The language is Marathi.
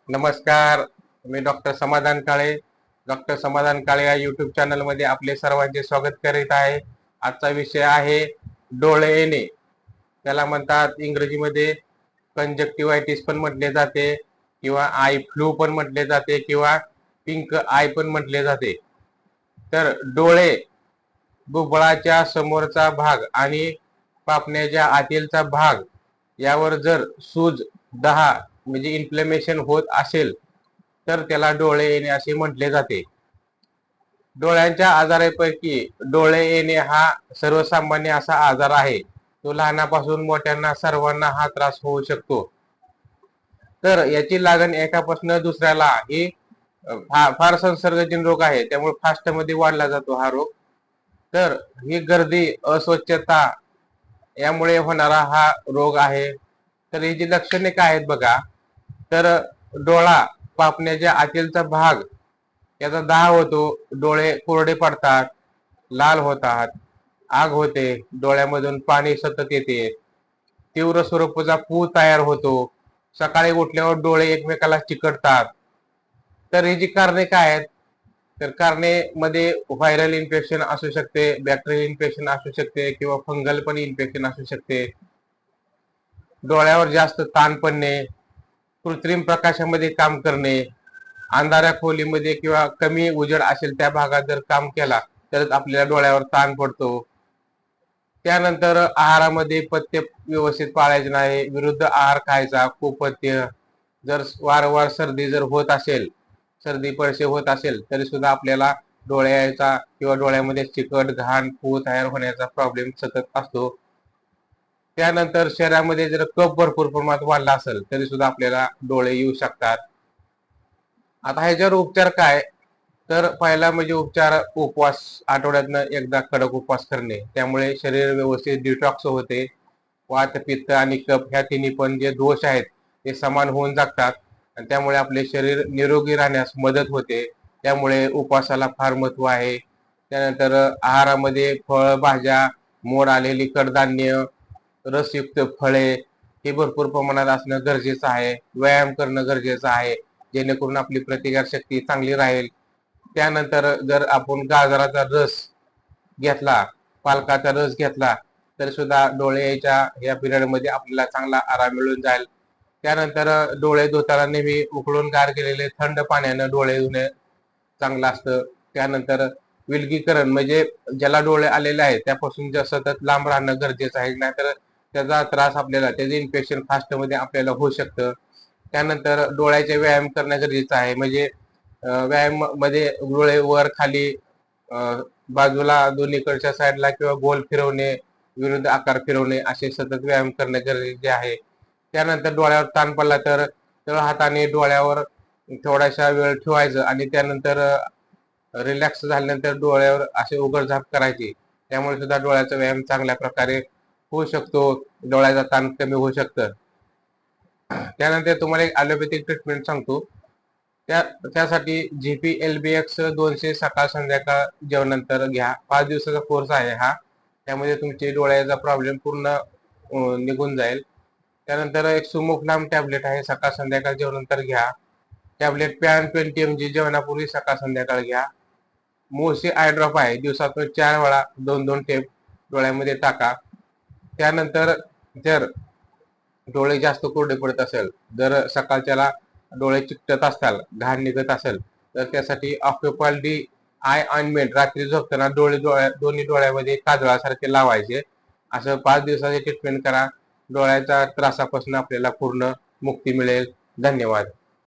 नमस्कार. मी डॉक्टर समाधान काळे. डॉक्टर समाधान काळे या युट्यूब चॅनलमध्ये आपले सर्वांचे स्वागत करीत आहे. आजचा विषय आहे डोळे येणे. त्याला म्हणतात इंग्रजीमध्ये कंजक्टिव्हायटिस पण म्हटले जाते किंवा आय फ्लू पण म्हटले जाते किंवा पिंक आय पण म्हटले जाते. तर डोळे बुबुळाच्या समोरचा भाग आणि पापण्याच्या आतीलचा भाग यावर जर सूज दहा म्हणजे इन्फ्लेमेशन होत असेल तर त्याला डोळे येणे असे म्हटले जाते. डोळ्यांच्या आजारापैकी डोळे येणे हा सर्वसामान्य असा आजार आहे. तो लहानापासून मोठ्यांना सर्वांना हा त्रास होऊ शकतो. तर याची लागण एकापासून दुसऱ्याला ही फार संसर्गजन्य रोग आहे, त्यामुळे फास्ट मध्ये वाढला जातो हा रोग. तर ही गर्दी, अस्वच्छता यामुळे होणारा हा रोग आहे. तर याची लक्षणे काय आहेत बघा. तर डोळा पापण्याच्या आतीलचा भाग याचा दाह होतो, डोळे कोरडे पडतात, लाल होतात, आग होते, डोळ्यामधून पाणी सतत येते, तीव्र स्वरूपाचा पू तयार होतो, सकाळी उठल्यावर डोळे एकमेकाला चिकटतात. तर ही जी कारणे काय आहेत, तर कारणे मध्ये व्हायरल इन्फेक्शन असू शकते, बॅक्टेरियल इन्फेक्शन असू शकते किंवा फंगल पण इन्फेक्शन असू शकते. डोळ्यावर जास्त ताण पडणे, कृत्रिम प्रकाशामध्ये काम करणे, अंधाऱ्या खोलीमध्ये किंवा कमी उजेड असेल त्या भागात जर काम केला तर आपल्याला डोळ्यावर ताण पडतो. त्यानंतर आहारामध्ये पथ्य व्यवस्थित पाळायचे नाही, विरुद्ध आहार खायचा, कुपथ्य. जर वारंवार सर्दी जर होत असेल, सर्दी पडसे होत असेल तरी सुद्धा आपल्याला डोळ्याचा किंवा डोळ्यामध्ये चिकट घाण पू तयार होण्याचा प्रॉब्लेम सतत असतो. त्यानंतर शरीरामध्ये जर कफ भरपूर प्रमाणात वाढला असेल तरी सुद्धा आपल्याला डोळे येऊ शकतात. आता ह्याच्यावर उपचार काय, तर पहिला म्हणजे उपचार उपवास, आठवड्यातनं एकदा कडक उपवास करणे, त्यामुळे शरीर व्यवस्थित डिटॉक्स होते. वात, पित्त आणि कफ ह्या तिन्ही पण जे दोष आहेत ते समान होऊन जातात आणि त्यामुळे आपले शरीर निरोगी राहण्यास मदत होते. त्यामुळे उपवासाला फार महत्व आहे. त्यानंतर आहारामध्ये फळ, भाज्या, मोड आलेली कडधान्य, रसयुक्त फळे हे भरपूर प्रमाणात असणं गरजेचं आहे. व्यायाम करणं गरजेचं आहे, जेणेकरून आपली प्रतिकारशक्ती चांगली राहील. त्यानंतर जर आपण गाजराचा रस घेतला, पालकाचा रस घेतला तर सुद्धा डोळ्याच्या या पिरियड मध्ये आपल्याला चांगला आराम मिळून जाईल. त्यानंतर डोळे धुताना नेहमी उकळून गार केलेले थंड पाण्यानं डोळे धुणे चांगलं असतं. त्यानंतर विलगीकरण म्हणजे ज्याला डोळे आलेले आहेत त्यापासून सतत लांब राहणं गरजेचं आहे, नाहीतर त्याचा त्रास आपल्याला, त्याचे इन्फेक्शन फास्ट मध्ये आपल्याला होऊ शकतं. त्यानंतर डोळ्याचे व्यायाम करणं गरजेचं आहे, म्हणजे व्यायाम मध्ये डोळे वर खाली, बाजूला दोन्हीकडच्या साईडला किंवा गोल फिरवणे, विरुद्ध आकार फिरवणे असे सतत व्यायाम करणे गरजेचे आहे. त्यानंतर डोळ्यावर ताण पडला तर तळ हाताने डोळ्यावर थोडासा वेळ ठेवायचं आणि त्यानंतर रिलॅक्स झाल्यानंतर डोळ्यावर असे उघडझाप करायची. त्यामुळे सुद्धा डोळ्याचा व्यायाम चांगल्या प्रकारे होऊ शकतो, डोळ्याचा ताण कमी होऊ शकतं. त्यानंतर तुम्हाला एक ॲलोपॅथिक ट्रीटमेंट सांगतो. त्यासाठी GPLBX 200 सकाळ संध्याकाळ जेवणानंतर घ्या. 5 दिवसाचा कोर्स आहे हा. त्यामध्ये तुमचे डोळ्याचा प्रॉब्लेम पूर्ण निघून जाईल. त्यानंतर एक सुमुफ्लाम टॅबलेट आहे, सकाळ संध्याकाळ जेवणानंतर घ्या. टॅबलेट पॅन 20 mg जेवणापूर्वी सकाळ संध्याकाळ घ्या. मोशी आय ड्रॉप आहे, दिवसातून 4 वेळा 2-2 थेंब डोळ्यामध्ये टाका. त्यानंतर जर डोळे जास्त कोरडे पडत असेल, जर सकाळच्याला डोळे चिकटत असताल, घाण निघत असेल तर त्यासाठी ऑक्युपाल डी आय ऑइंटमेंट रात्री झोपताना दोन्ही डोळ्यामध्ये काजळासारखे लावायचे. असं 5 दिवसाचे ट्रीटमेंट करा. डोळ्याच्या त्रासापासून आपल्याला पूर्ण मुक्ती मिळेल. धन्यवाद.